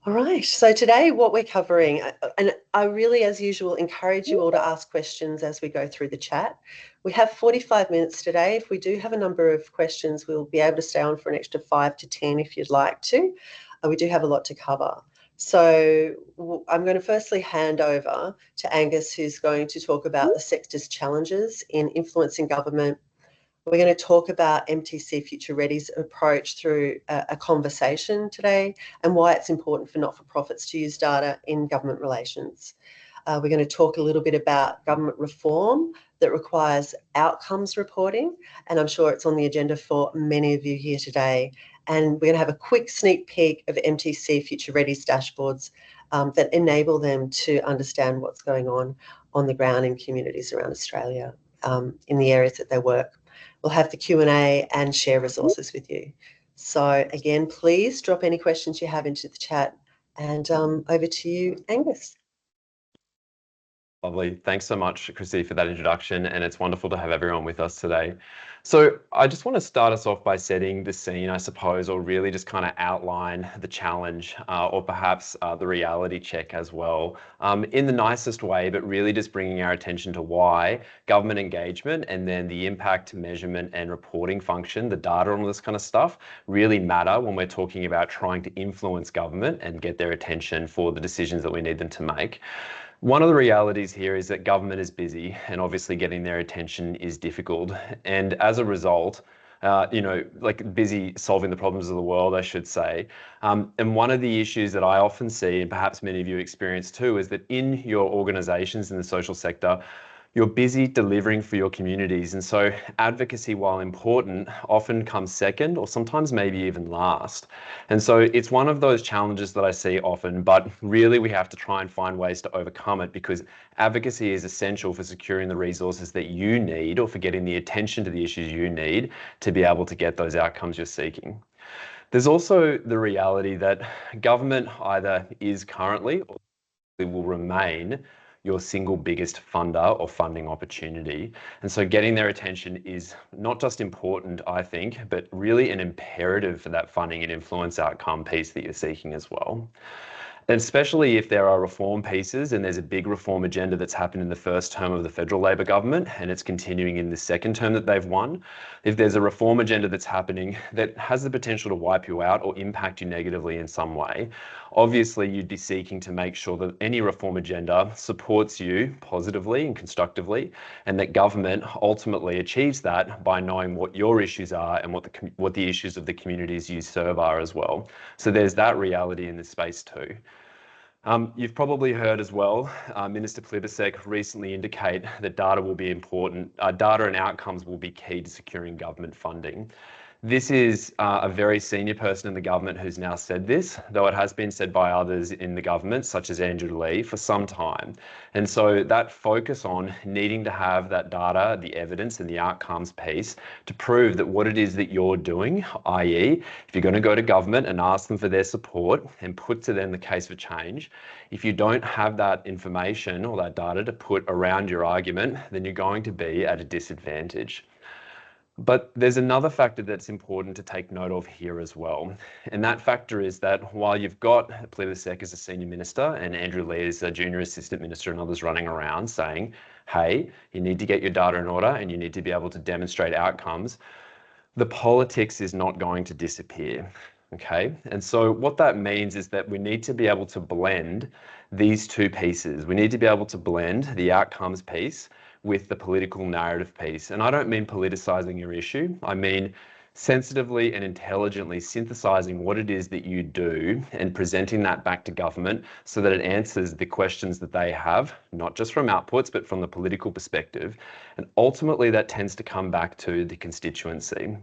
All right, so today what we're covering, and I really, as usual, encourage you all to ask questions as we go through the chat. We have 45 minutes today. If we do have a number of questions, we'll be able to stay on for an extra 5 to 10 if you'd like to. We do have a lot to cover. So I'm going to firstly hand over to Angus, who's going to talk about the sector's challenges in influencing government. We're going to talk about MTC FutureReadh's approach through a conversation today and why it's important for not-for-profits to use data in government relations. We're going to talk a little bit about government reform that requires outcomes reporting, and I'm sure it's on the agenda for many of you here today. And we're going to have a quick sneak peek of MTC FutureReadh's dashboards that enable them to understand what's going on the ground in communities around Australia in the areas that they work. We'll have the Q&A and share resources with you. So again, please drop any questions you have into the chat, and over to you, Angus. Lovely. Thanks so much, Chrissy, for that introduction, and it's wonderful to have everyone with us today. So I just want to start us off by setting the scene, I suppose, or really just kind of outline the challenge or perhaps the reality check as well in the nicest way, but really just bringing our attention to why government engagement and then the impact measurement and reporting function, the data on this kind of stuff, really matter when we're talking about trying to influence government and get their attention for the decisions that we need them to make. One of the realities here is that government is busy and obviously getting their attention is difficult. And as a result, like busy solving the problems of the world, I should say. And one of the issues that I often see, and perhaps many of you experience too, is that in your organizations in the social sector, you're busy delivering for your communities. And so advocacy, while important, often comes second or sometimes maybe even last. And so it's one of those challenges that I see often, but really we have to try and find ways to overcome it, because advocacy is essential for securing the resources that you need or for getting the attention to the issues you need to be able to get those outcomes you're seeking. There's also the reality that government either is currently or will remain your single biggest funder or funding opportunity. And so getting their attention is not just important, I think, but really an imperative for that funding and influence outcome piece that you're seeking as well. And especially if there are reform pieces and there's a big reform agenda that's happened in the first term of the federal Labor government and it's continuing in the second term that they've won, if there's a reform agenda that's happening that has the potential to wipe you out or impact you negatively in some way, obviously you'd be seeking to make sure that any reform agenda supports you positively and constructively, and that government ultimately achieves that by knowing what your issues are and what the issues of the communities you serve are as well. So there's that reality in this space too. You've probably heard as well, Minister Plibersek recently indicate that data will be important. Data and outcomes will be key to securing government funding. This is a very senior person in the government who's now said this, though it has been said by others in the government, such as Andrew Leigh, for some time. And so that focus on needing to have that data, the evidence and the outcomes piece to prove that what it is that you're doing, i.e., if you're going to go to government and ask them for their support and put to them the case for change, if you don't have that information or that data to put around your argument, then you're going to be at a disadvantage. But there's another factor that's important to take note of here as well. And that factor is that while you've got Plibersek as a senior minister and Andrew Leigh as a junior assistant minister and others running around saying, hey, you need to get your data in order and you need to be able to demonstrate outcomes, the politics is not going to disappear. Okay, and so what that means is that we need to be able to blend these two pieces. We need to be able to blend the outcomes piece with the political narrative piece. And I don't mean politicizing your issue. I mean sensitively and intelligently synthesizing what it is that you do and presenting that back to government so that it answers the questions that they have, not just from outputs, but from the political perspective. And ultimately that tends to come back to the constituency,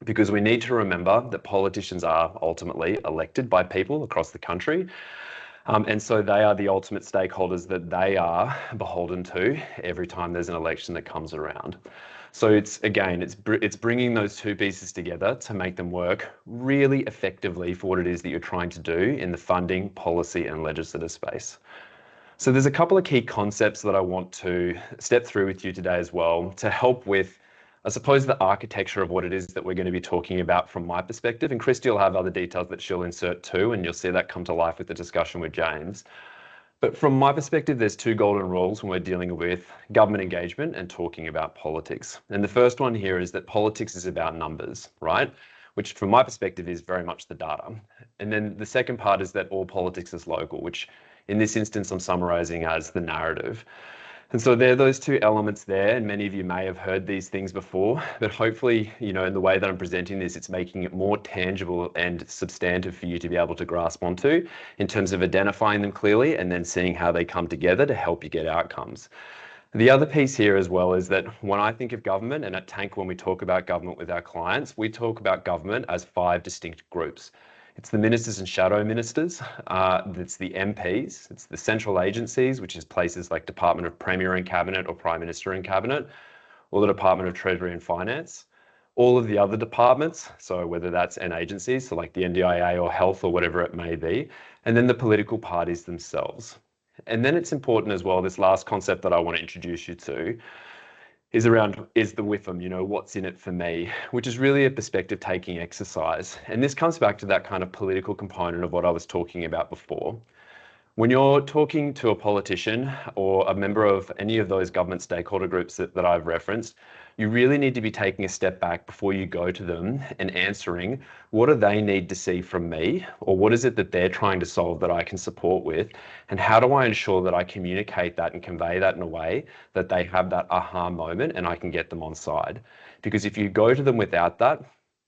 because we need to remember that politicians are ultimately elected by people across the country. And so they are the ultimate stakeholders that they are beholden to every time there's an election that comes around. So it's bringing those two pieces together to make them work really effectively for what it is that you're trying to do in the funding, policy and legislative space. So there's a couple of key concepts that I want to step through with you today as well to help with I suppose the architecture of what it is that we're going to be talking about from my perspective, and Christy will have other details that she'll insert too, and you'll see that come to life with the discussion with James. But from my perspective, there's two golden rules when we're dealing with government engagement and talking about politics. And the first one here is that politics is about numbers, right? Which from my perspective is very much the data. And then the second part is that all politics is local, which in this instance I'm summarizing as the narrative. And so there are those two elements there, and many of you may have heard these things before, but hopefully, in the way that I'm presenting this, it's making it more tangible and substantive for you to be able to grasp onto in terms of identifying them clearly and then seeing how they come together to help you get outcomes. The other piece here as well is that when I think of government, and at Tanck, when we talk about government with our clients, we talk about government as 5 distinct groups. It's the ministers and shadow ministers, it's the MPs, it's the central agencies, which is places like Department of Premier and Cabinet or Prime Minister and Cabinet, or the Department of Treasury and Finance. All of the other departments, so whether that's an agencies, so like the NDIA or health or whatever it may be, and then the political parties themselves. And then it's important as well, this last concept that I want to introduce you to, is the WIFM, what's in it for me, which is really a perspective taking exercise. And this comes back to that kind of political component of what I was talking about before. When you're talking to a politician or a member of any of those government stakeholder groups that I've referenced, you really need to be taking a step back before you go to them and answering, what do they need to see from me? Or what is it that they're trying to solve that I can support with? And how do I ensure that I communicate that and convey that in a way that they have that aha moment and I can get them on side? Because if you go to them without that,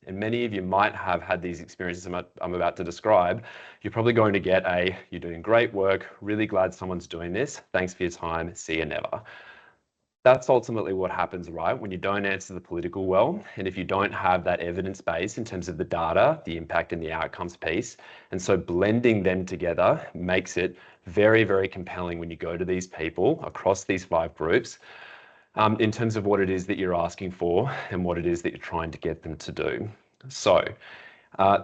and many of you might have had these experiences I'm about to describe, you're probably going to get you're doing great work, really glad someone's doing this, thanks for your time, see you never. That's ultimately what happens, right? When you don't answer the political well, and if you don't have that evidence base in terms of the data, the impact and the outcomes piece. And so blending them together makes it very, very compelling when you go to these people across these 5 groups in terms of what it is that you're asking for and what it is that you're trying to get them to do. So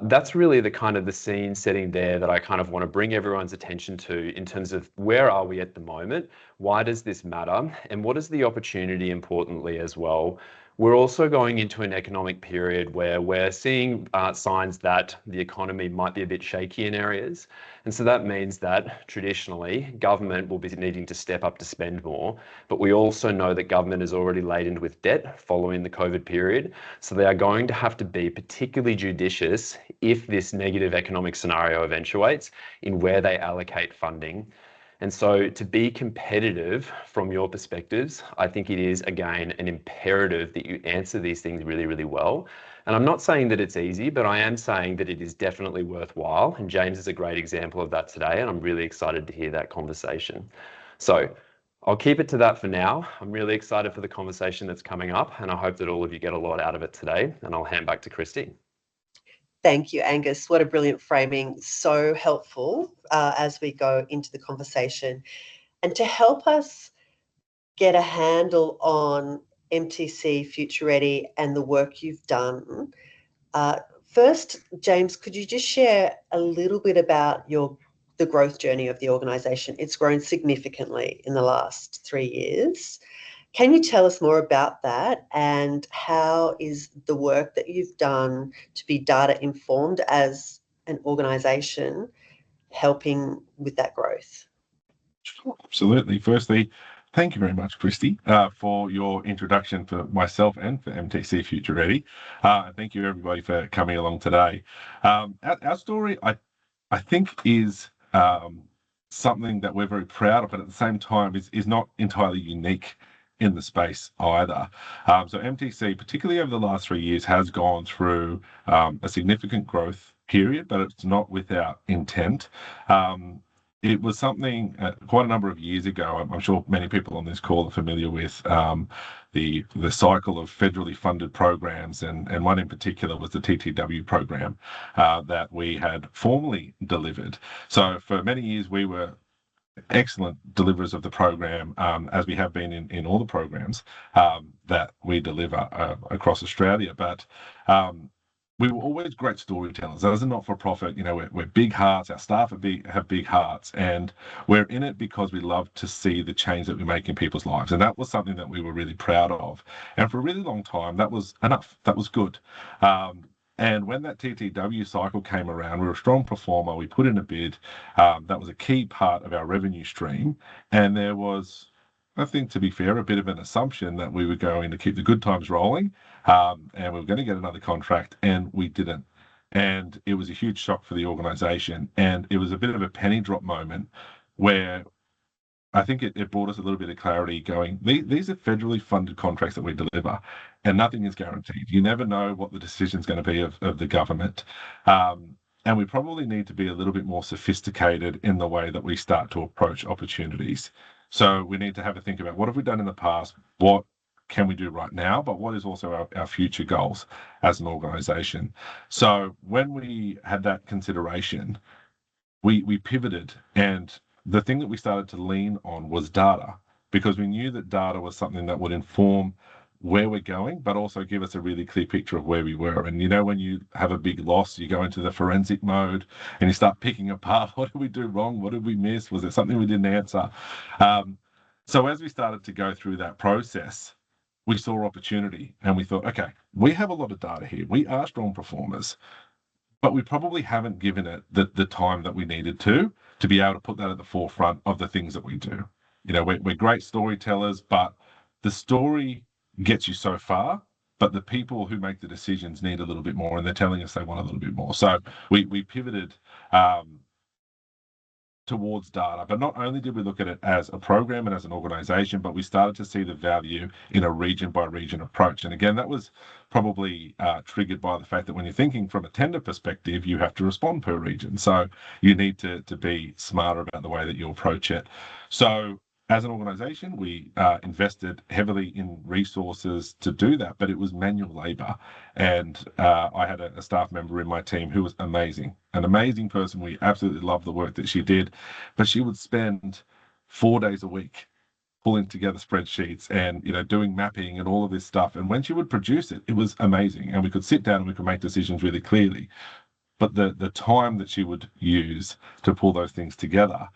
that's really the scene setting there that I kind of want to bring everyone's attention to in terms of where are we at the moment, why does this matter, and what is the opportunity importantly as well. We're also going into an economic period where we're seeing signs that the economy might be a bit shaky in areas. And so that means that traditionally government will be needing to step up to spend more, but we also know that government is already laden with debt following the COVID period. So they are going to have to be particularly judicious if this negative economic scenario eventuates in where they allocate funding. And so to be competitive from your perspectives, I think it is, again, an imperative that you answer these things really, really well. And I'm not saying that it's easy, but I am saying that it is definitely worthwhile. And James is a great example of that today. And I'm really excited to hear that conversation. So I'll keep it to that for now. I'm really excited for the conversation that's coming up. And I hope that all of you get a lot out of it today. And I'll hand back to Christy. Thank you, Angus. What a brilliant framing. So helpful as we go into the conversation. And to help us get a handle on MTC FutureReadh and the work you've done, first, James, could you just share a little bit about the growth journey of the organisation? It's grown significantly in the last 3 years. Can you tell us more about that, and how is the work that you've done to be data informed as an organisation helping with that growth? Sure, absolutely. Firstly, thank you very much, Christy, for your introduction for myself and for MTC FutureReadh. Thank you, everybody, for coming along today. Our story, I think, is something that we're very proud of, but at the same time is not entirely unique in the space either. So MTC, particularly over the last 3 years, has gone through a significant growth period, but it's not without intent. It was something quite a number of years ago. I'm sure many people on this call are familiar with the cycle of federally funded programs, and one in particular was the TTW program that we had formally delivered. So for many years we were excellent deliverers of the program, as we have been in all the programs that we deliver across Australia. But we were always great storytellers. As a not-for-profit, we're big hearts. Our staff have big hearts, and we're in it because we love to see the change that we make in people's lives. And that was something that we were really proud of. And for a really long time, that was enough. That was good. And when that TTW cycle came around, we were a strong performer. We put in a bid. That was a key part of our revenue stream. And there was, I think, to be fair, a bit of an assumption that we were going to keep the good times rolling, and we were going to get another contract, and we didn't. And it was a huge shock for the organisation. And it was a bit of a penny drop moment where I think it brought us a little bit of clarity going, these are federally funded contracts that we deliver, and nothing is guaranteed. You never know what the decision is going to be of the government. And we probably need to be a little bit more sophisticated in the way that we start to approach opportunities. So we need to have a think about what have we done in the past, what can we do right now, but what is also our future goals as an organisation. So when we had that consideration, we pivoted, and the thing that we started to lean on was data, because we knew that data was something that would inform where we're going, but also give us a really clear picture of where we were. And when you have a big loss, you go into the forensic mode and you start picking apart, what did we do wrong? What did we miss? Was there something we didn't answer? So as we started to go through that process, we saw opportunity, and we thought, okay, we have a lot of data here. We are strong performers, but we probably haven't given it the time that we needed to be able to put that at the forefront of the things that we do. We're great storytellers, but the story gets you so far, but the people who make the decisions need a little bit more, and they're telling us they want a little bit more. So we pivoted towards data. But not only did we look at it as a program and as an organization, but we started to see the value in a region by region approach. And again, that was probably triggered by the fact that when you're thinking from a tender perspective, you have to respond per region. So you need to be smarter about the way that you approach it. So as an organization, we invested heavily in resources to do that, but it was manual labor. And I had a staff member in my team who was amazing, an amazing person. We absolutely loved the work that she did, but she would spend 4 days a week pulling together spreadsheets and doing mapping and all of this stuff. And when she would produce it, it was amazing. And we could sit down and we could make decisions really clearly. But the time that she would use to pull those things together,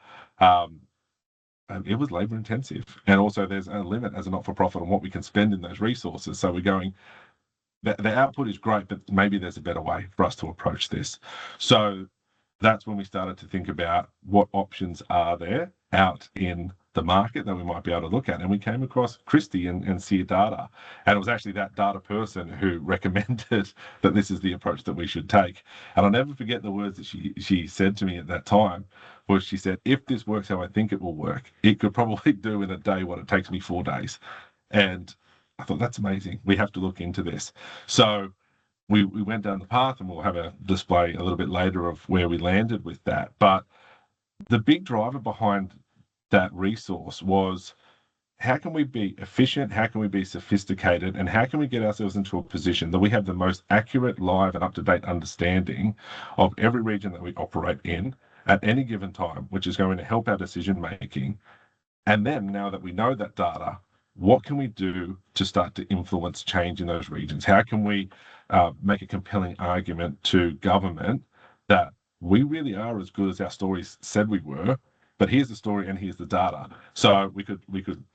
it was labor intensive. And also there's a limit as a not-for-profit on what we can spend in those resources. So we're going, the output is great, but maybe there's a better way for us to approach this. So that's when we started to think about what options are there out in the market that we might be able to look at. And we came across Christy and Seer Data. And it was actually that data person who recommended that this is the approach that we should take. And I'll never forget the words that she said to me at that time, was she said, if this works how I think it will work, it could probably do in a day what it takes me 4 days. And I thought, that's amazing. We have to look into this. So we went down the path, and we'll have a display a little bit later of where we landed with that. But the big driver behind that resource was, how can we be efficient? How can we be sophisticated? And how can we get ourselves into a position that we have the most accurate, live, and up-to-date understanding of every region that we operate in at any given time, which is going to help our decision making. And then now that we know that data, what can we do to start to influence change in those regions? How can we make a compelling argument to government that we really are as good as our stories said we were, but here's the story and here's the data. So we could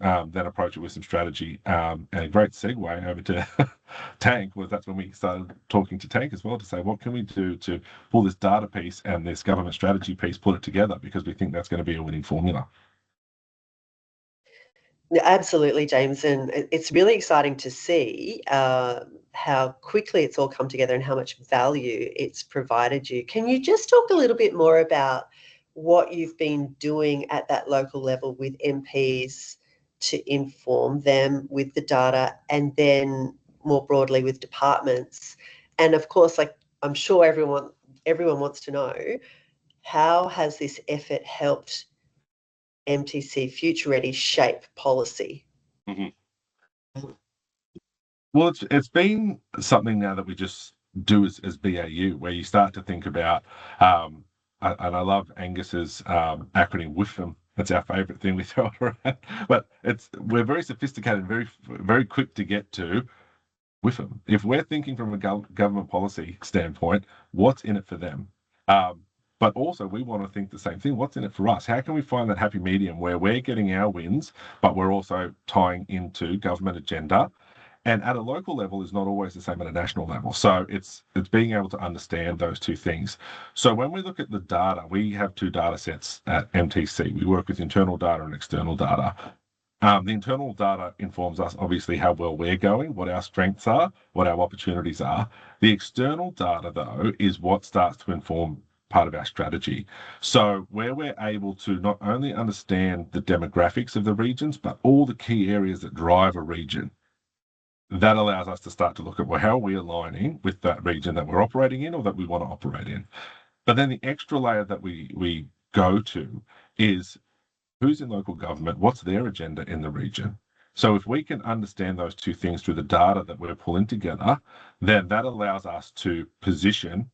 then approach it with some strategy. And a great segue over to Tanck was, that's when we started talking to Tanck as well, to say, what can we do to pull this data piece and this government strategy piece, put it together, because we think that's going to be a winning formula. Yeah, absolutely, James. And it's really exciting to see how quickly it's all come together and how much value it's provided you. Can you just talk a little bit more about what you've been doing at that local level with MPs to inform them with the data, and then more broadly with departments? And of course, like, I'm sure everyone wants to know, how has this effort helped MTC FutureReadh shape policy? Mm-hmm. Well, it's been something now that we just do as BAU, where you start to think about, and I love Angus's acronym WIFM. That's our favourite thing we throw around. But we're very sophisticated, very very quick to get to. with them. If we're thinking from a government policy standpoint, what's in it for them? But also we want to think the same thing. What's in it for us? How can we find that happy medium where we're getting our wins, but we're also tying into government agenda? And at a local level is not always the same at a national level. So it's being able to understand those two things. So when we look at the data, we have two data sets at MTC. We work with internal data and external data. The internal data informs us obviously how well we're going, what our strengths are, what our opportunities are. The external data, though, is what starts to inform part of our strategy. So where we're able to not only understand the demographics of the regions, but all the key areas that drive a region, that allows us to start to look at, well, how are we aligning with that region that we're operating in or that we want to operate in? But then the extra layer that we go to is who's in local government, what's their agenda in the region. So if we can understand those two things through the data that we're pulling together, then that allows us to position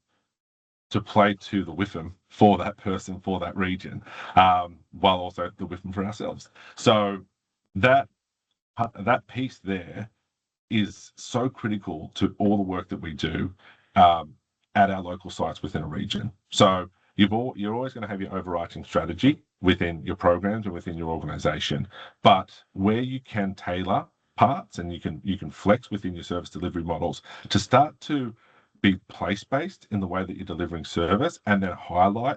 to play to the WIFM for that person, for that region, while also the WIFM for ourselves. So that piece there is so critical to all the work that we do at our local sites within a region. So you're always going to have your overarching strategy within your programs and within your organization, but where you can tailor parts and you can flex within your service delivery models to start to be place-based in the way that you're delivering service and then highlight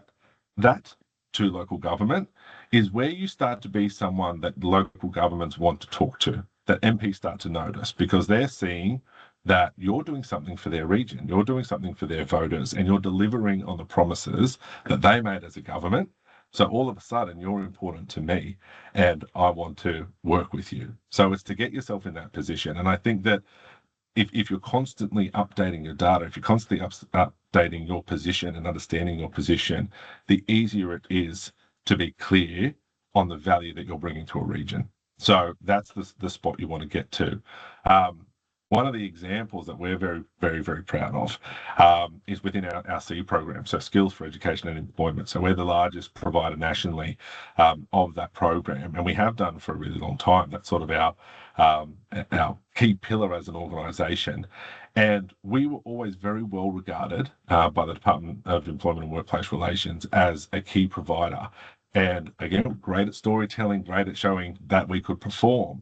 that to local government is where you start to be someone that local governments want to talk to, that MPs start to notice, because they're seeing that you're doing something for their region, you're doing something for their voters, and you're delivering on the promises that they made as a government. So all of a sudden, you're important to me, and I want to work with you. So it's to get yourself in that position. And I think that if you're constantly updating your data, if you're constantly updating your position and understanding your position, the easier it is to be clear on the value that you're bringing to a region. So that's the spot you want to get to. One of the examples that we're very, very, very proud of is within our Seer program, so Skills for Education and Employment. So we're the largest provider nationally of that program, and we have done for a really long time. That's sort of our key pillar as an organisation. And we were always very well regarded by the Department of Employment and Workplace Relations as a key provider. And again, great at storytelling, great at showing that we could perform.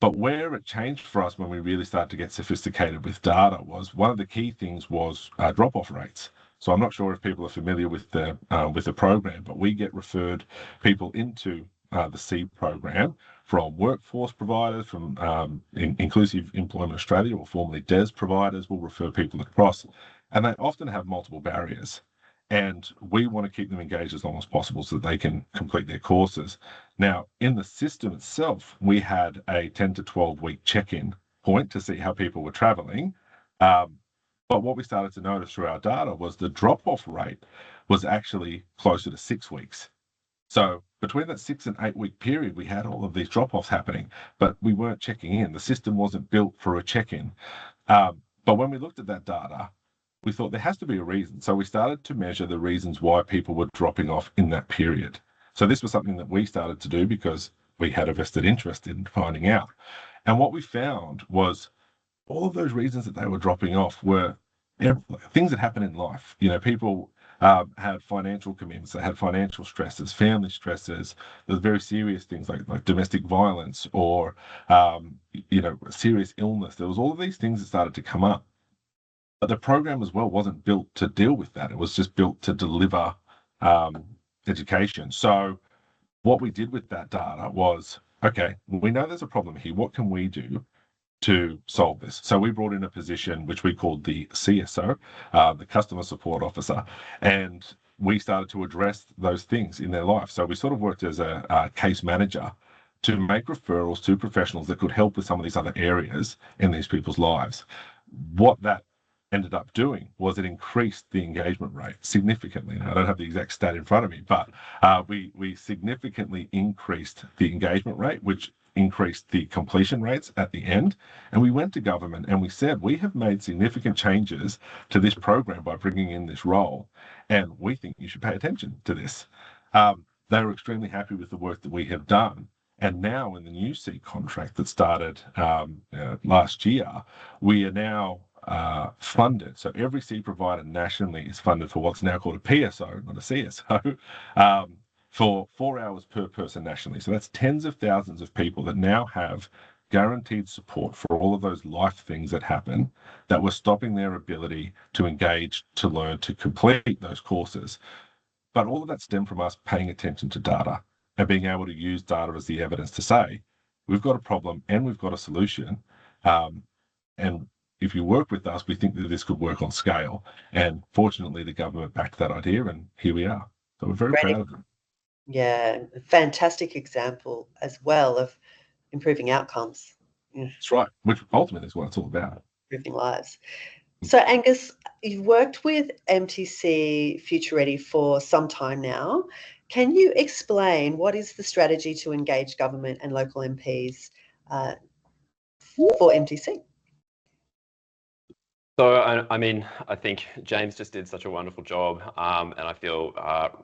But where it changed for us when we really started to get sophisticated with data was one of the key things was drop-off rates. So I'm not sure if people are familiar with the program, but we get referred people into the Seer program from workforce providers, from Inclusive Employment Australia, or formerly DES providers, will refer people across, and they often have multiple barriers. And we want to keep them engaged as long as possible so that they can complete their courses. Now, in the system itself, we had a 10 to 12 week check-in point to see how people were traveling. But what we started to notice through our data was the drop-off rate was actually closer to 6 weeks. So between that 6 and 8 week period, we had all of these drop-offs happening, but we weren't checking in. The system wasn't built for a check-in. But when we looked at that data, we thought there has to be a reason. So we started to measure the reasons why people were dropping off in that period. So this was something that we started to do because we had a vested interest in finding out. And what we found was all of those reasons that they were dropping off were things that happen in life. You know, people had financial commitments, they had financial stresses, family stresses. There's very serious things like domestic violence or, serious illness. There was all of these things that started to come up. But the program as well wasn't built to deal with that. It was just built to deliver education. So what we did with that data was, okay, we know there's a problem here. What can we do to solve this? So we brought in a position which we called the CSO, the Customer Support Officer, and we started to address those things in their life. So we sort of worked as a case manager to make referrals to professionals that could help with some of these other areas in these people's lives. What that ended up doing was it increased the engagement rate significantly. Now, I don't have the exact stat in front of me, but we significantly increased the engagement rate, which increased the completion rates at the end. And we went to government and we said, we have made significant changes to this program by bringing in this role, and we think you should pay attention to this. They were extremely happy with the work that we have done. And now in the new Seer contract that started last year, we are now funded. So every Seer provider nationally is funded for what's now called a PSO, not a CSO, for 4 hours per person nationally. So that's tens of thousands of people that now have guaranteed support for all of those life things that happen that were stopping their ability to engage, to learn, to complete those courses. But all of that stemmed from us paying attention to data and being able to use data as the evidence to say, we've got a problem and we've got a solution. And if you work with us, we think that this could work on scale. And fortunately, the government backed that idea, and here we are. So we're very proud of them. Yeah, fantastic example as well of improving outcomes. That's right, which ultimately is what it's all about. Improving lives. So Angus, you've worked with MTC FutureReadh for some time now. Can you explain what is the strategy to engage government and local MPs for MTC? So, I mean, I think James just did such a wonderful job, and I feel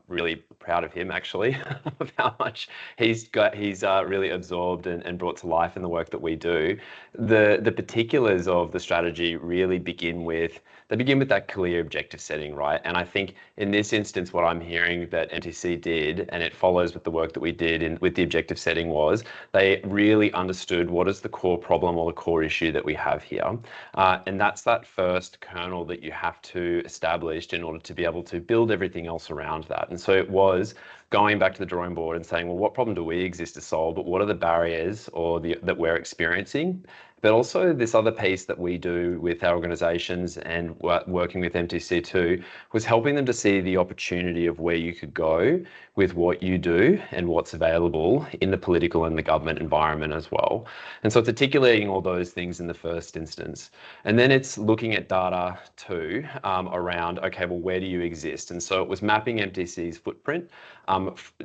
really proud of him, actually, of how much he's really absorbed and brought to life in the work that we do. The particulars of the strategy really begin with that clear objective setting, right? And I think in this instance, what I'm hearing that NTC did, and it follows with the work that we did with the objective setting, was they really understood what is the core problem or the core issue that we have here, and that's that first kernel that you have to establish in order to be able to build everything else around that. And so it was going back to the drawing board and saying, well, what problem do we exist to solve, but what are the barriers that we're experiencing? But also this other piece that we do with our organisations and working with MTC too was helping them to see the opportunity of where you could go with what you do and what's available in the political and the government environment as well. And so it's articulating all those things in the first instance. And then it's looking at data too around, okay, well, where do you exist? And so it was mapping MTC's footprint,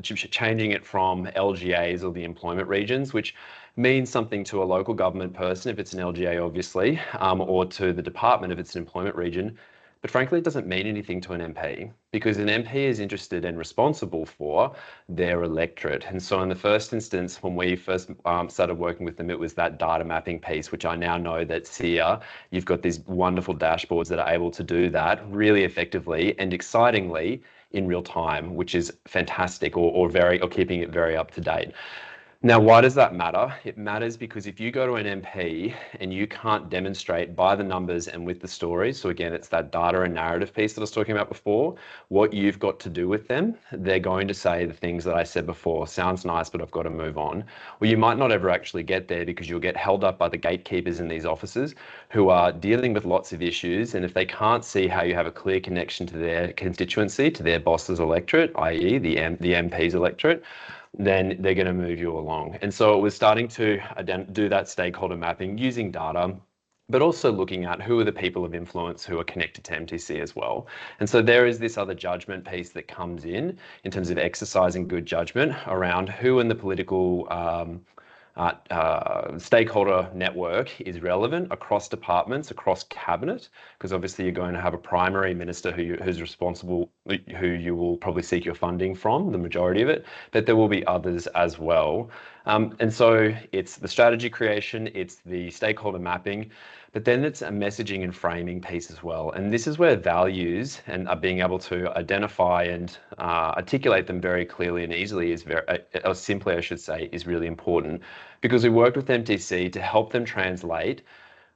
changing it from LGAs or the employment regions, which means something to a local government person if it's an LGA, obviously, or to the department if it's an employment region. But frankly, it doesn't mean anything to an MP because an MP is interested and responsible for their electorate. And so in the first instance, when we first started working with them, it was that data mapping piece, which I now know that Seer, you've got these wonderful dashboards that are able to do that really effectively and excitingly in real time, which is fantastic, or keeping it very up to date. Now, why does that matter? It matters because if you go to an MP and you can't demonstrate by the numbers and with the stories, so again, it's that data and narrative piece that I was talking about before, what you've got to do with them, they're going to say the things that I said before, sounds nice, but I've got to move on. Well, you might not ever actually get there because you'll get held up by the gatekeepers in these offices who are dealing with lots of issues. And if they can't see how you have a clear connection to their constituency, to their boss's electorate, i.e. the MP's electorate, then they're going to move you along. And so it was starting to do that stakeholder mapping using data, but also looking at who are the people of influence who are connected to MTC as well. And so there is this other judgment piece that comes in terms of exercising good judgment around who in the political stakeholder network is relevant across departments, across cabinet, because obviously you're going to have a primary minister who's responsible, who you will probably seek your funding from, the majority of it, but there will be others as well. And so it's the strategy creation, it's the stakeholder mapping, but then it's a messaging and framing piece as well. And this is where values and being able to identify and articulate them very clearly and easily is or simply I should say, is really important, because we worked with MTC to help them translate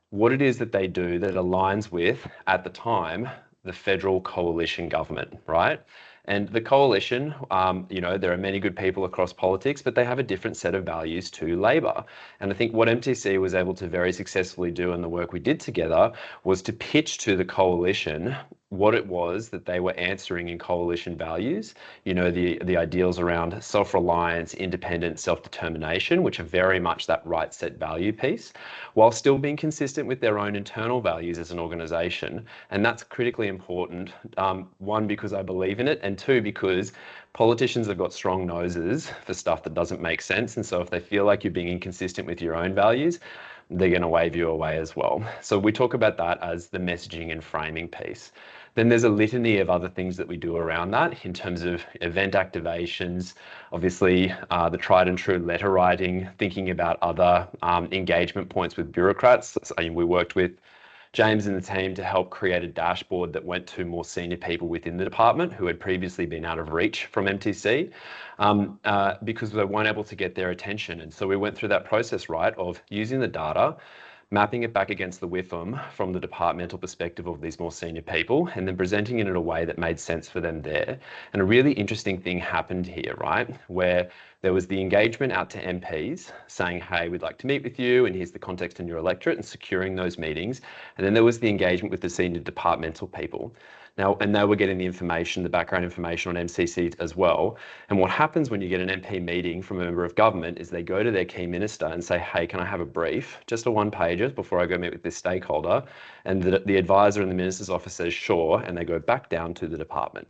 what it is that they do that aligns with, at the time, the federal coalition government, right? And the coalition, there are many good people across politics, but they have a different set of values to Labor. And I think what MTC was able to very successfully do in the work we did together was to pitch to the coalition what it was that they were answering in coalition values, the ideals around self-reliance, independence, self-determination, which are very much that right set value piece, while still being consistent with their own internal values as an organisation. And that's critically important, one, because I believe in it, and two, because politicians have got strong noses for stuff that doesn't make sense. And so if they feel like you're being inconsistent with your own values, they're going to wave you away as well. So we talk about that as the messaging and framing piece. Then there's a litany of other things that we do around that in terms of event activations, obviously the tried and true letter writing, thinking about other engagement points with bureaucrats. We worked with James and the team to help create a dashboard that went to more senior people within the department who had previously been out of reach from MTC because they weren't able to get their attention. And so we went through that process, right, of using the data, mapping it back against the WIFM from the departmental perspective of these more senior people, and then presenting it in a way that made sense for them there. And a really interesting thing happened here, right, where there was the engagement out to MPs saying, hey, we'd like to meet with you, and here's the context in your electorate, and securing those meetings. And then there was the engagement with the senior departmental people. Now, and they were getting the information, the background information on MCC as well. And what happens when you get an MP meeting from a member of government is they go to their key minister and say, hey, can I have a brief, just a one-pager before I go meet with this stakeholder? And the advisor in the minister's office says, sure, and they go back down to the department,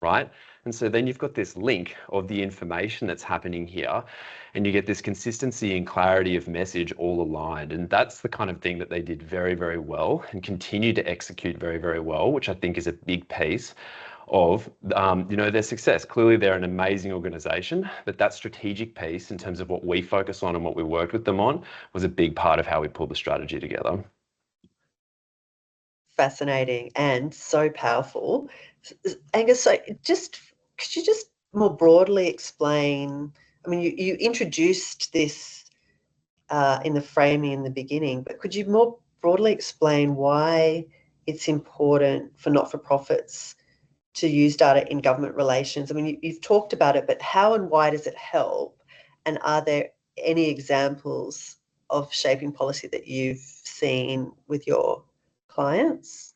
right? And so then you've got this link of the information that's happening here, and you get this consistency and clarity of message all aligned. And that's the kind of thing that they did very, very well and continue to execute very, very well, which I think is a big piece of their success. Clearly, they're an amazing organization, but that strategic piece in terms of what we focus on and what we worked with them on was a big part of how we pulled the strategy together. Fascinating and so powerful. Angus, so could you just more broadly explain, I mean, you introduced this in the framing in the beginning, but could you more broadly explain why it's important for not-for-profits to use data in government relations? I mean, you've talked about it, but how and why does it help? And are there any examples of shaping policy that you've seen with your clients?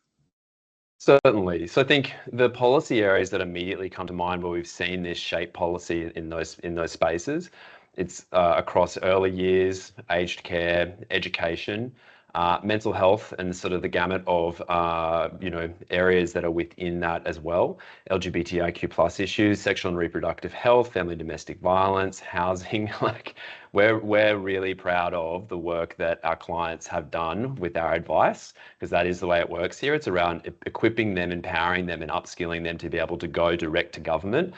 Certainly. So I think the policy areas that immediately come to mind where we've seen this shape policy in those spaces, it's across early years, aged care, education, mental health, and sort of the gamut of areas that are within that as well. LGBTIQ plus issues, sexual and reproductive health, family domestic violence, housing. Like we're really proud of the work that our clients have done with our advice, because that is the way it works here. It's around equipping them, empowering them, and upskilling them to be able to go direct to government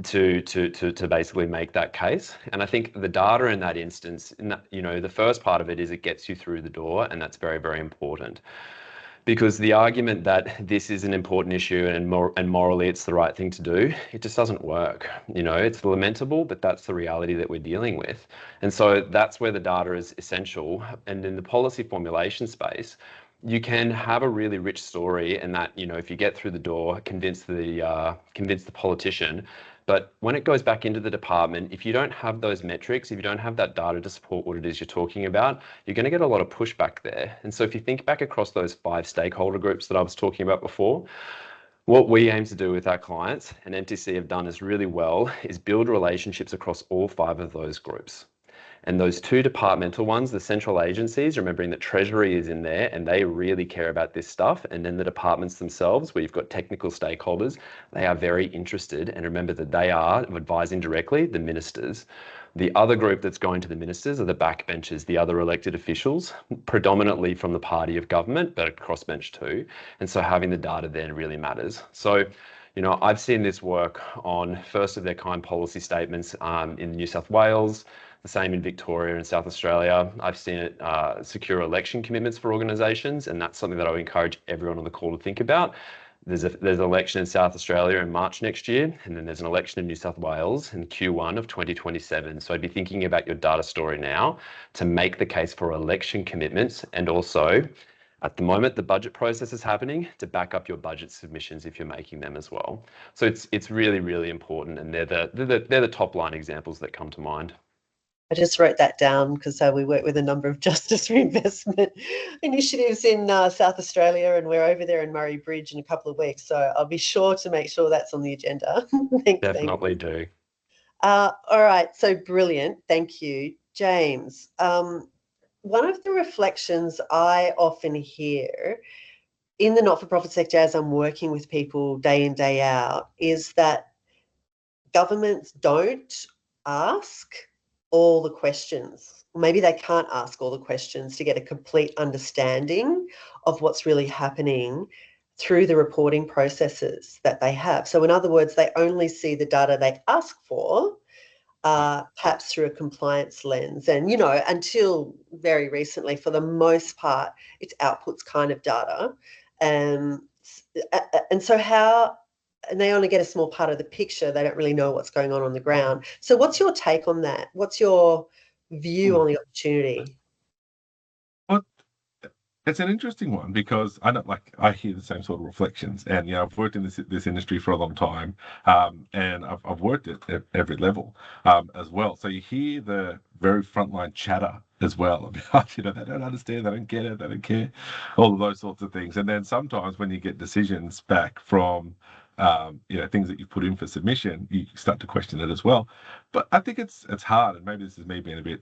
to basically make that case. And I think the data in that instance, the first part of it is it gets you through the door, and that's very, very important. Because the argument that this is an important issue and morally it's the right thing to do, it just doesn't work. It's lamentable, but that's the reality that we're dealing with. And so that's where the data is essential. And in the policy formulation space, you can have a really rich story, and that, if you get through the door, convince the politician. But when it goes back into the department, if you don't have those metrics, if you don't have that data to support what it is you're talking about, you're going to get a lot of pushback there. And so if you think back across those 5 stakeholder groups that I was talking about before, what we aim to do with our clients, and MTC have done this really well, is build relationships across all 5 of those groups. And those 2 departmental ones, the central agencies, remembering that Treasury is in there and they really care about this stuff. And then the departments themselves, where you've got technical stakeholders, they are very interested. And remember that they are advising directly the ministers. The other group that's going to the ministers are the backbenchers, the other elected officials, predominantly from the party of government, but crossbench too. And so having the data then really matters. So, I've seen this work on first of their kind policy statements in New South Wales, the same in Victoria and South Australia. I've seen it secure election commitments for organisations, and that's something that I would encourage everyone on the call to think about. There's an election in South Australia in March next year, and then there's an election in New South Wales in Q1 of 2027. So I'd be thinking about your data story now to make the case for election commitments, and also at the moment, the budget process is happening to back up your budget submissions if you're making them as well. So it's really, really important, and they're the top line examples that come to mind. I just wrote that down because we work with a number of justice reinvestment initiatives in South Australia, and we're over there in Murray Bridge in a couple of weeks. So I'll be sure to make sure that's on the agenda. Definitely do. All right, so brilliant. Thank you, James. One of the reflections I often hear in the not-for-profit sector as I'm working with people day in, day out is that governments don't ask all the questions. Maybe they can't ask all the questions to get a complete understanding of what's really happening through the reporting processes that they have. So in other words, they only see the data they ask for, perhaps through a compliance lens. And, you know, until very recently, for the most part, it's outputs kind of data. And so and they only get a small part of the picture. They don't really know what's going on the ground. So what's your take on that? What's your view on the opportunity? Well, it's an interesting one because I hear the same sort of reflections, and I've worked in this industry for a long time, and I've worked at every level as well. So you hear the very frontline chatter as well about they don't understand, they don't get it, they don't care, all of those sorts of things. And then sometimes when you get decisions back from things that you put in for submission, you start to question it as well. But I think it's hard, and maybe this is me being a bit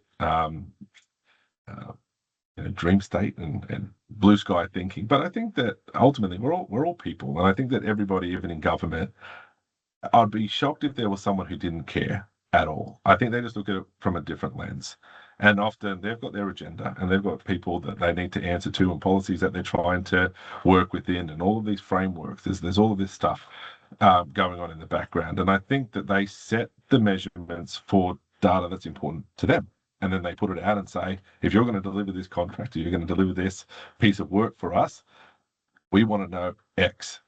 dream state and blue sky thinking. But I think that ultimately we're all people, and I think that everybody, even in government, I'd be shocked if there was someone who didn't care at all. I think they just look at it from a different lens, and often they've got their agenda and they've got people that they need to answer to and policies that they're trying to work within, and all of these frameworks. There's all of this stuff going on in the background, and I think that they set the measurements for data that's important to them. And then they put it out and say, if you're going to deliver this contract, or you're going to deliver this piece of work for us, we want to know X,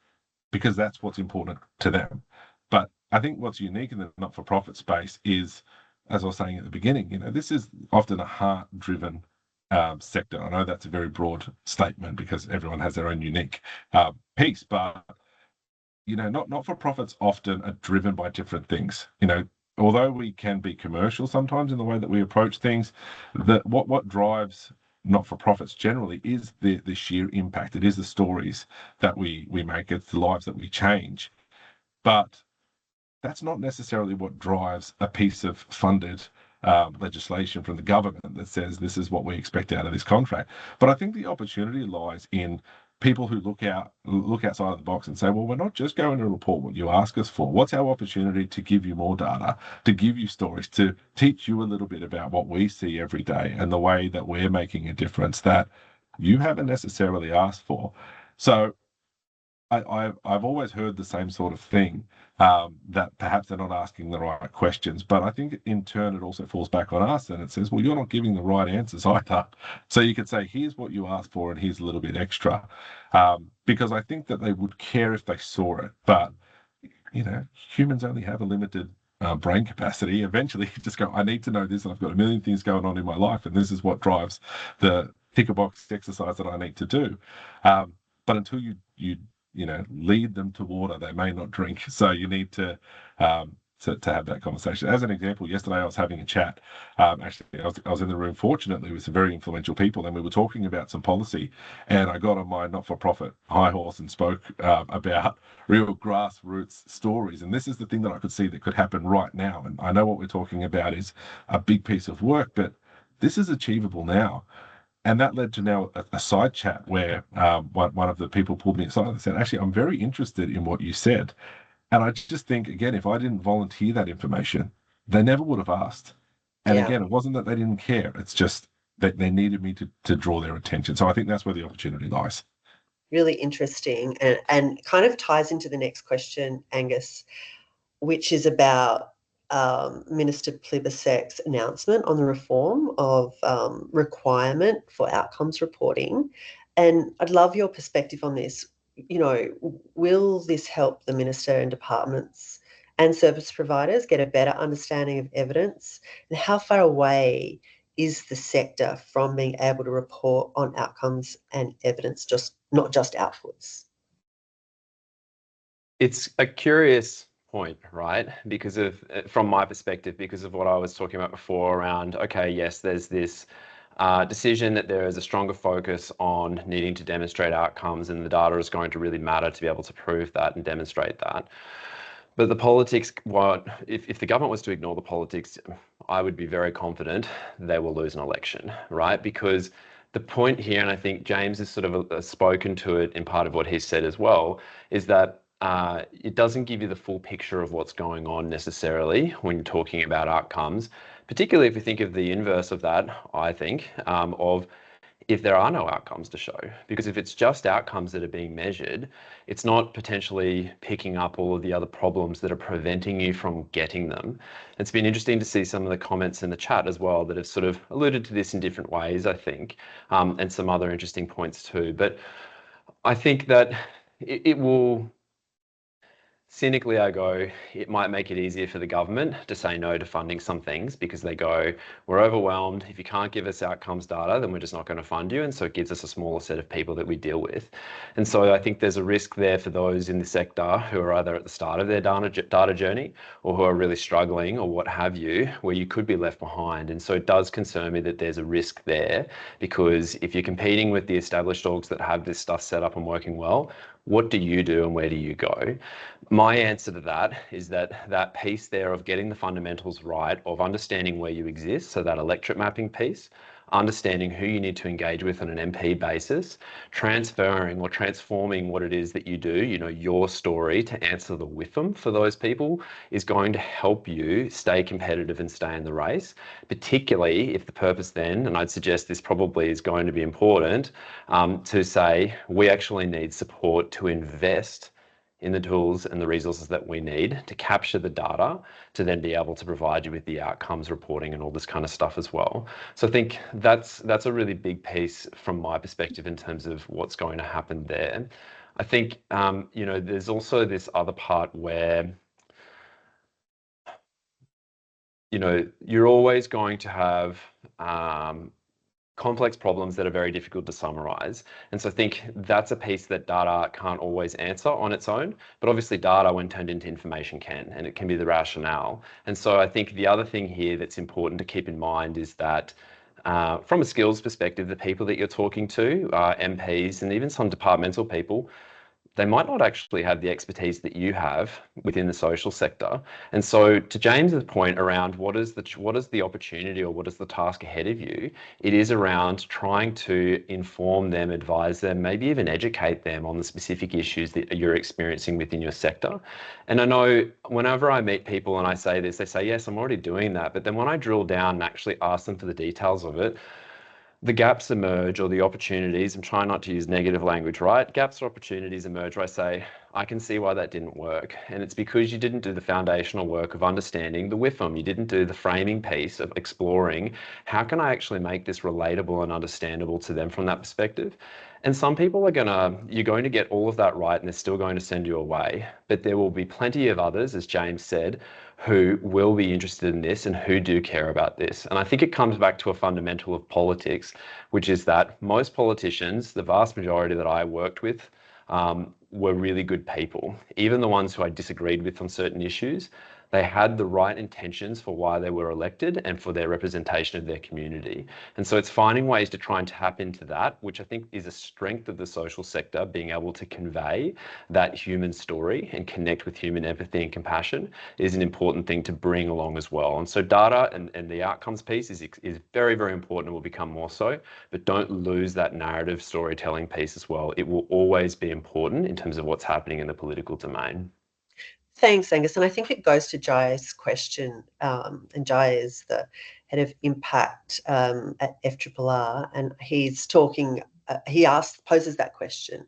because that's what's important to them. But I think what's unique in the not-for-profit space is, as I was saying at the beginning, this is often a heart-driven sector. I know that's a very broad statement because everyone has their own unique piece, but not-for-profits often are driven by different things. Although we can be commercial sometimes in the way that we approach things, what drives not-for-profits generally is the sheer impact. It is the stories that we make. It's the lives that we change. But that's not necessarily what drives a piece of funded legislation from the government that says this is what we expect out of this contract. But I think the opportunity lies in people who look outside of the box and say, well, we're not just going to report what you ask us for. What's our opportunity to give you more data, to give you stories, to teach you a little bit about what we see every day and the way that we're making a difference that you haven't necessarily asked for? So I've always heard the same sort of thing, that perhaps they're not asking the right questions. But I think in turn it also falls back on us, and it says, well, you're not giving the right answers either. So you could say, here's what you asked for and here's a little bit extra, because I think that they would care if they saw it. But humans only have a limited brain capacity. Eventually you just go, I need to know this, and I've got a million things going on in my life, and this is what drives the tick a box exercise that I need to do. But until you lead them to water, they may not drink. So you need to have that conversation. As an example, yesterday I was having a chat. Actually, I was in the room, fortunately, with some very influential people, and we were talking about some policy. And I got on my not-for-profit high horse and spoke about real grassroots stories. And this is the thing that I could see that could happen right now. And I know what we're talking about is a big piece of work, but this is achievable now. And that led to now a side chat where one of the people pulled me aside and said, actually, I'm very interested in what you said. And I just think, again, if I didn't volunteer that information, they never would have asked. And again, it wasn't that they didn't care. It's just that they needed me to draw their attention. So I think that's where the opportunity lies. Really interesting, and kind of ties into the next question, Angus, which is about Minister Plibersek's announcement on the reform of requirement for outcomes reporting. And I'd love your perspective on this. Will this help the Minister and departments and service providers get a better understanding of evidence? And how far away is the sector from being able to report on outcomes and evidence, not just outputs? It's a curious point, right? From my perspective, because of what I was talking about before around, okay, yes, there's this decision that there is a stronger focus on needing to demonstrate outcomes, and the data is going to really matter to be able to prove that and demonstrate that. But the politics, if the government was to ignore the politics, I would be very confident they will lose an election, right? Because the point here, and I think James has sort of spoken to it in part of what he said as well, is that it doesn't give you the full picture of what's going on necessarily when you're talking about outcomes, particularly if you think of the inverse of that, I think, of if there are no outcomes to show. Because if it's just outcomes that are being measured, it's not potentially picking up all of the other problems that are preventing you from getting them. It's been interesting to see some of the comments in the chat as well that have sort of alluded to this in different ways, I think, and some other interesting points too. But I think that it will, cynically, I go, it might make it easier for the government to say no to funding some things because they go, we're overwhelmed. If you can't give us outcomes data, then we're just not going to fund you. And so it gives us a smaller set of people that we deal with. And so I think there's a risk there for those in the sector who are either at the start of their data journey or who are really struggling or what have you, where you could be left behind. And so it does concern me that there's a risk there, because if you're competing with the established orgs that have this stuff set up and working well, what do you do and where do you go? My answer to that is that piece there of getting the fundamentals right, of understanding where you exist, so that electorate mapping piece, understanding who you need to engage with on an MP basis, transferring or transforming what it is that you do, your story to answer the WIFM for those people, is going to help you stay competitive and stay in the race, particularly if the purpose then, and I'd suggest this probably is going to be important, to say we actually need support to invest in the tools and the resources that we need to capture the data to then be able to provide you with the outcomes reporting and all this kind of stuff as well. So I think that's a really big piece from my perspective in terms of what's going to happen there. I think, there's also this other part where, you're always going to have complex problems that are very difficult to summarize. And so I think that's a piece that data can't always answer on its own, but obviously data when turned into information can, and it can be the rationale. And so I think the other thing here that's important to keep in mind is that from a skills perspective, the people that you're talking to, MPs and even some departmental people, they might not actually have the expertise that you have within the social sector. And so to James's point around what is the opportunity or what is the task ahead of you, it is around trying to inform them, advise them, maybe even educate them on the specific issues that you're experiencing within your sector. And I know whenever I meet people and I say this, they say, yes, I'm already doing that. But then when I drill down and actually ask them for the details of it, the gaps emerge, or the opportunities, I'm trying not to use negative language, right? Gaps or opportunities emerge where I say, I can see why that didn't work. And it's because you didn't do the foundational work of understanding the WIFM. You didn't do the framing piece of exploring, how can I actually make this relatable and understandable to them from that perspective? And some people you're going to get all of that right and they're still going to send you away. But there will be plenty of others, as James said, who will be interested in this and who do care about this. And I think it comes back to a fundamental of politics, which is that most politicians, the vast majority that I worked with, were really good people. Even the ones who I disagreed with on certain issues, they had the right intentions for why they were elected and for their representation of their community. And so it's finding ways to try and tap into that, which I think is a strength of the social sector, being able to convey that human story and connect with human empathy and compassion is an important thing to bring along as well. And so data and the outcomes piece is very, very important and will become more so, but don't lose that narrative storytelling piece as well. It will always be important in terms of what's happening in the political domain. Thanks, Angus. And I think it goes to Jai's question, and Jai is the head of impact at FRRR, and he's talking, poses that question,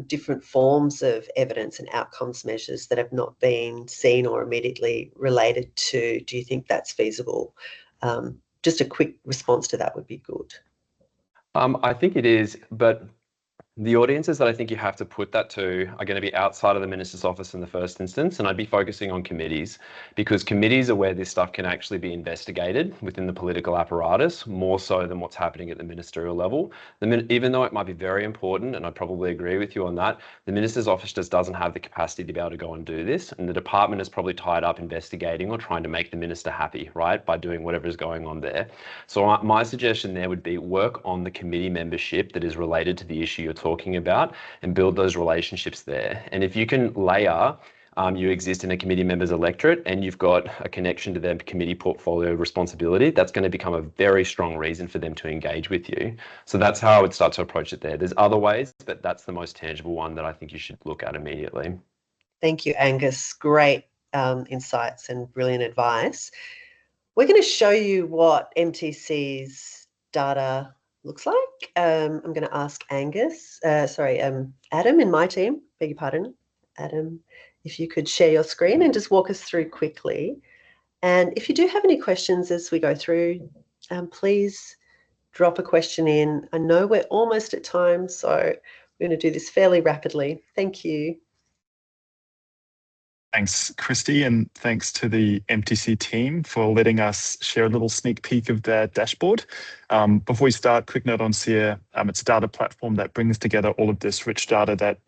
different forms of evidence and outcomes measures that have not been seen or immediately related to, do you think that's feasible? Just a quick response to that would be good. I think it is, but the audiences that I think you have to put that to are going to be outside of the Minister's office in the first instance, and I'd be focusing on committees, because committees are where this stuff can actually be investigated within the political apparatus, more so than what's happening at the ministerial level. Even though it might be very important, and I probably agree with you on that, the Minister's office just doesn't have the capacity to be able to go and do this, and the department is probably tied up investigating or trying to make the Minister happy, right, by doing whatever is going on there. So my suggestion there would be work on the committee membership that is related to the issue you're talking about and build those relationships there. And if you can layer, you exist in a committee member's electorate and you've got a connection to their committee portfolio responsibility, that's going to become a very strong reason for them to engage with you. So that's how I would start to approach it there. There's other ways, but that's the most tangible one that I think you should look at immediately. Thank you, Angus. Great insights and brilliant advice. We're going to show you what MTC's data looks like. I'm going to ask Adam in my team, beg your pardon, Adam, if you could share your screen and just walk us through quickly. And if you do have any questions as we go through, please drop a question in. I know we're almost at time, so we're going to do this fairly rapidly. Thank you. Thanks, Christy, and thanks to the MTC team for letting us share a little sneak peek of their dashboard. Before we start, quick note on Seer. It's a data platform that brings together all of this rich data that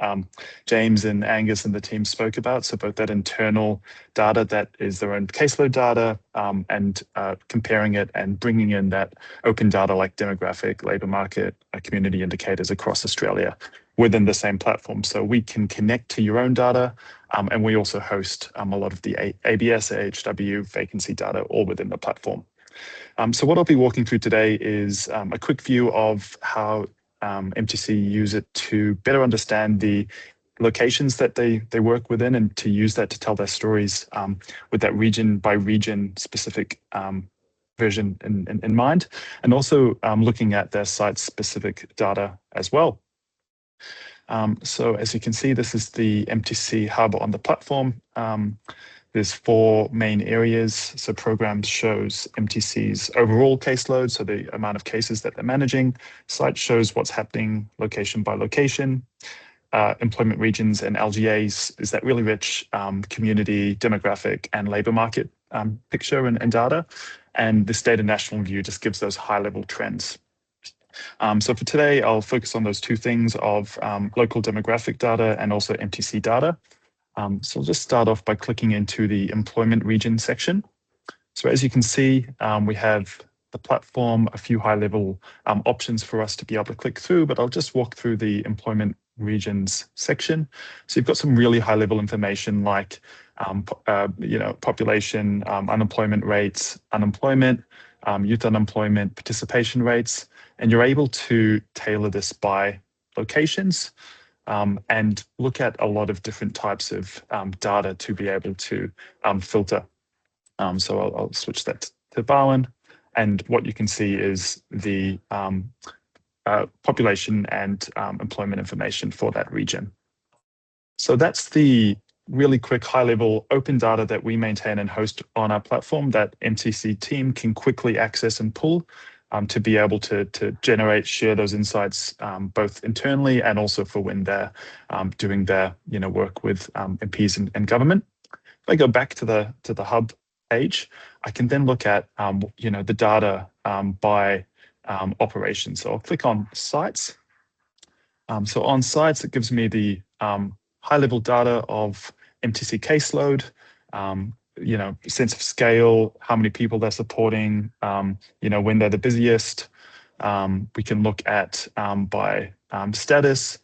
James and Angus and the team spoke about. So both that internal data that is their own caseload data and comparing it and bringing in that open data like demographic, labour market, community indicators across Australia within the same platform. So we can connect to your own data, and we also host a lot of the ABS, AHW, vacancy data all within the platform. So what I'll be walking through today is a quick view of how MTC use it to better understand the locations that they work within and to use that to tell their stories with that region by region specific version in mind, and also looking at their site specific data as well. So as you can see, this is the MTC hub on the platform. There's 4 main areas. So programs shows MTC's overall caseload, so the amount of cases that they're managing. Site shows what's happening location by location. Employment regions and LGAs is that really rich community, demographic and labour market picture and data. And the state and national view just gives those high level trends. So for today, I'll focus on those 2 things of local demographic data and also MTC data. So I'll just start off by clicking into the employment region section. So as you can see, we have the platform, a few high level options for us to be able to click through, but I'll just walk through the employment regions section. So you've got some really high level information like, population, unemployment rates, unemployment, youth unemployment, participation rates, and you're able to tailor this by locations and look at a lot of different types of data to be able to filter. So I'll switch that to Barwon, and what you can see is the population and employment information for that region. So that's the really quick high-level open data that we maintain and host on our platform that MTC team can quickly access and pull to be able to generate, share those insights both internally and also for when they're doing their work with MPs and government. If I go back to the hub page, I can then look at the data by operation. So I'll click on sites. So on sites, it gives me the high-level data of MTC caseload, sense of scale, how many people they're supporting, when they're the busiest. We can look at by status,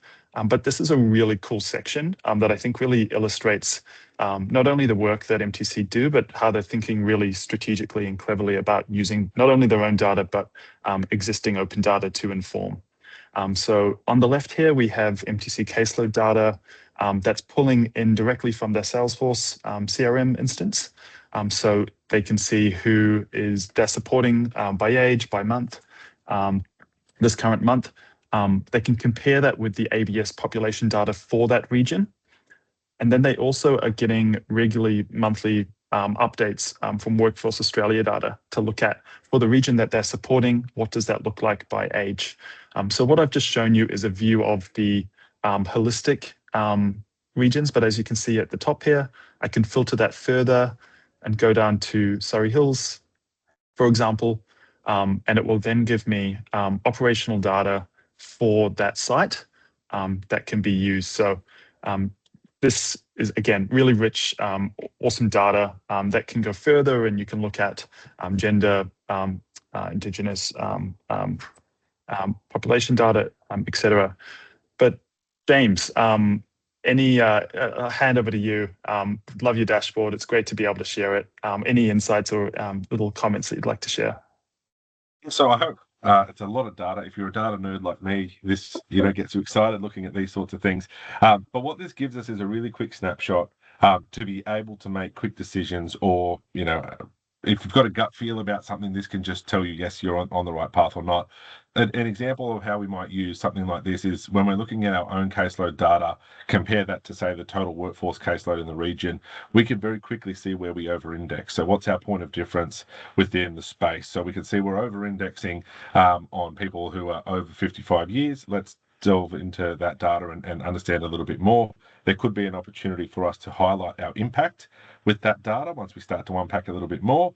but this is a really cool section that I think really illustrates not only the work that MTC do, but how they're thinking really strategically and cleverly about using not only their own data, but existing open data to inform. So on the left here, we have MTC caseload data that's pulling in directly from their Salesforce CRM instance. So they can see who they're supporting by age, by month, this current month. They can compare that with the ABS population data for that region. And then they also are getting regularly monthly updates from Workforce Australia data to look at for the region that they're supporting, what does that look like by age? So what I've just shown you is a view of the holistic regions, but as you can see at the top here, I can filter that further and go down to Surrey Hills, for example, and it will then give me operational data for that site that can be used. So this is, again, really rich, awesome data that can go further, and you can look at gender, Indigenous population data, etc. But James, any hand over to you. Love your dashboard. It's great to be able to share it. Any insights or little comments that you'd like to share? So I hope it's a lot of data. If you're a data nerd like me, this gets you excited looking at these sorts of things. But what this gives us is a really quick snapshot to be able to make quick decisions or if you've got a gut feel about something, this can just tell you, yes, you're on the right path or not. An example of how we might use something like this is when we're looking at our own caseload data, compare that to, say, the total workforce caseload in the region, we can very quickly see where we over-index. So what's our point of difference within the space? So we can see we're over-indexing on people who are over 55 years. Let's delve into that data and understand a little bit more. There could be an opportunity for us to highlight our impact with that data once we start to unpack a little bit more.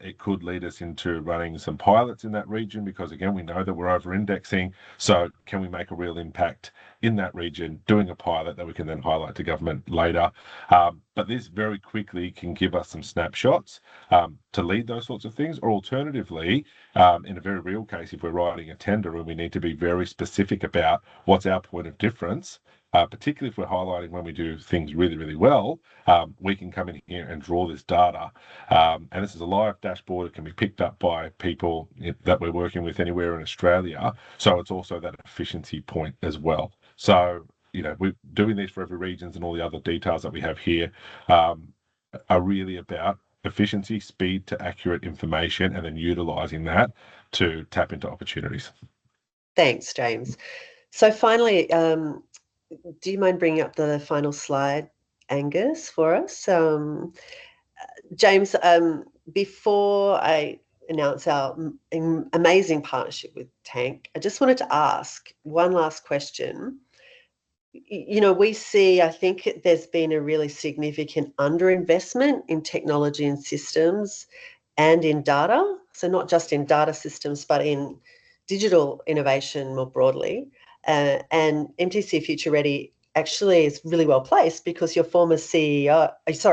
It could lead us into running some pilots in that region because, again, we know that we're over-indexing. So can we make a real impact in that region, doing a pilot that we can then highlight to government later? But this very quickly can give us some snapshots to lead those sorts of things. Or alternatively, in a very real case, if we're writing a tender and we need to be very specific about what's our point of difference, particularly if we're highlighting when we do things really, really well, we can come in here and draw this data. And this is a live dashboard. It can be picked up by people that we're working with anywhere in Australia. So it's also that efficiency point as well. So, we're doing these for every regions, and all the other details that we have here are really about efficiency, speed to accurate information, and then utilising that to tap into opportunities. Thanks, James. So finally, do you mind bringing up the final slide, Angus, for us? James, before I announce our amazing partnership with Tanck, I just wanted to ask one last question. We see, I think there's been a really significant underinvestment in technology and systems and in data. So not just in data systems, but in digital innovation more broadly. And MTC FutureReadh actually is really well placed because your former CIO is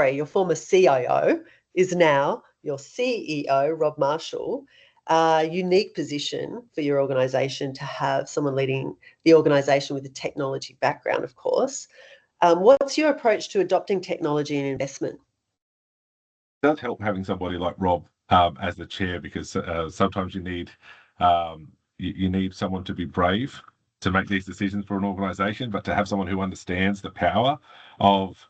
now your CEO, Rob Marshall. Unique position for your organisation to have someone leading the organisation with a technology background, of course. What's your approach to adopting technology and investment? It does help having somebody like Rob as the chair, because sometimes you need someone to be brave to make these decisions for an organisation, but to have someone who understands the power of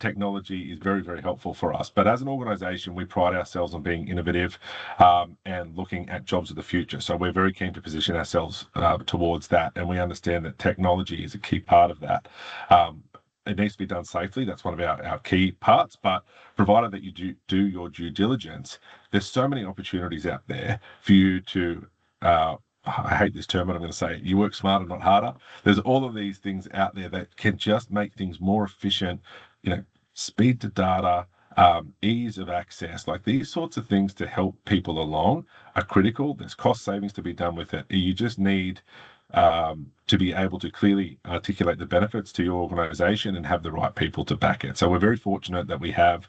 technology is very, very helpful for us. But as an organisation, we pride ourselves on being innovative and looking at jobs of the future. So we're very keen to position ourselves towards that, and we understand that technology is a key part of that. It needs to be done safely. That's one of our key parts. But provided that you do your due diligence, there's so many opportunities out there for you to I hate this term, but I'm going to say it. You work smarter, not harder. There's all of these things out there that can just make things more efficient. Speed to data, ease of access, like these sorts of things to help people along are critical. There's cost savings to be done with it. You just need to be able to clearly articulate the benefits to your organisation and have the right people to back it. So we're very fortunate that we have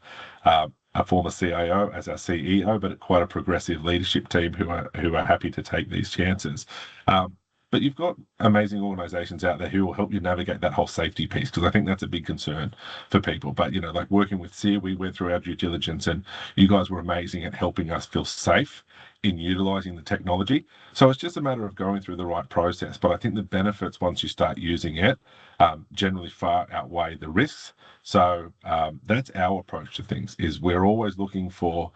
a former CIO as our CEO, but quite a progressive leadership team who are happy to take these chances. But you've got amazing organisations out there who will help you navigate that whole safety piece, because I think that's a big concern for people. But, like working with Seer, we went through our due diligence and you guys were amazing at helping us feel safe in utilising the technology. So it's just a matter of going through the right process. But I think the benefits once you start using it generally far outweigh the risks. So that's our approach to things, is we're always looking for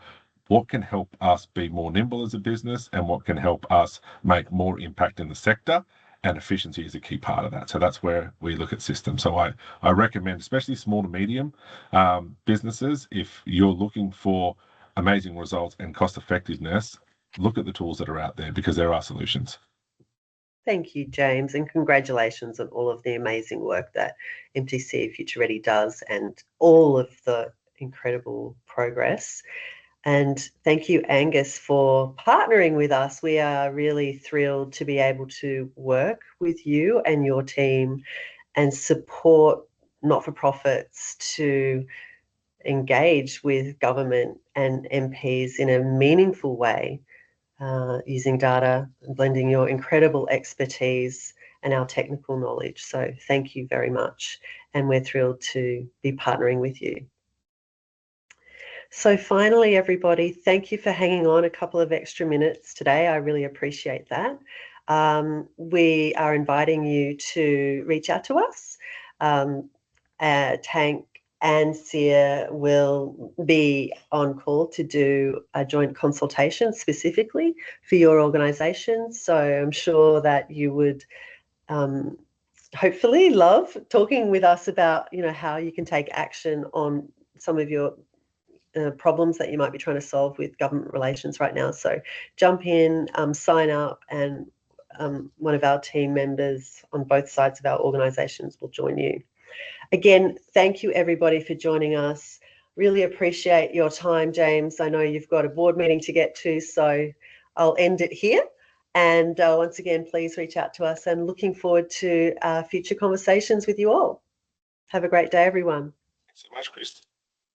what can help us be more nimble as a business and what can help us make more impact in the sector. And efficiency is a key part of that. So that's where we look at systems. So I recommend, especially small to medium businesses, if you're looking for amazing results and cost effectiveness, look at the tools that are out there, because there are solutions. Thank you, James, and congratulations on all of the amazing work that MTC FutureReadh does and all of the incredible progress. And thank you, Angus, for partnering with us. We are really thrilled to be able to work with you and your team and support not-for-profits to engage with government and MPs in a meaningful way, using data and blending your incredible expertise and our technical knowledge. So thank you very much. And we're thrilled to be partnering with you. So finally, everybody, thank you for hanging on a couple of extra minutes today. I really appreciate that. We are inviting you to reach out to us. Tanck and Seer will be on call to do a joint consultation specifically for your organisation. So I'm sure that you would hopefully love talking with us about, how you can take action on some of your problems that you might be trying to solve with government relations right now. So jump in, sign up, and one of our team members on both sides of our organisations will join you. Again, thank you everybody for joining us. Really appreciate your time, James. I know you've got a board meeting to get to, so I'll end it here. And once again, please reach out to us, and looking forward to future conversations with you all. Have a great day, everyone. Thanks so much, Chris.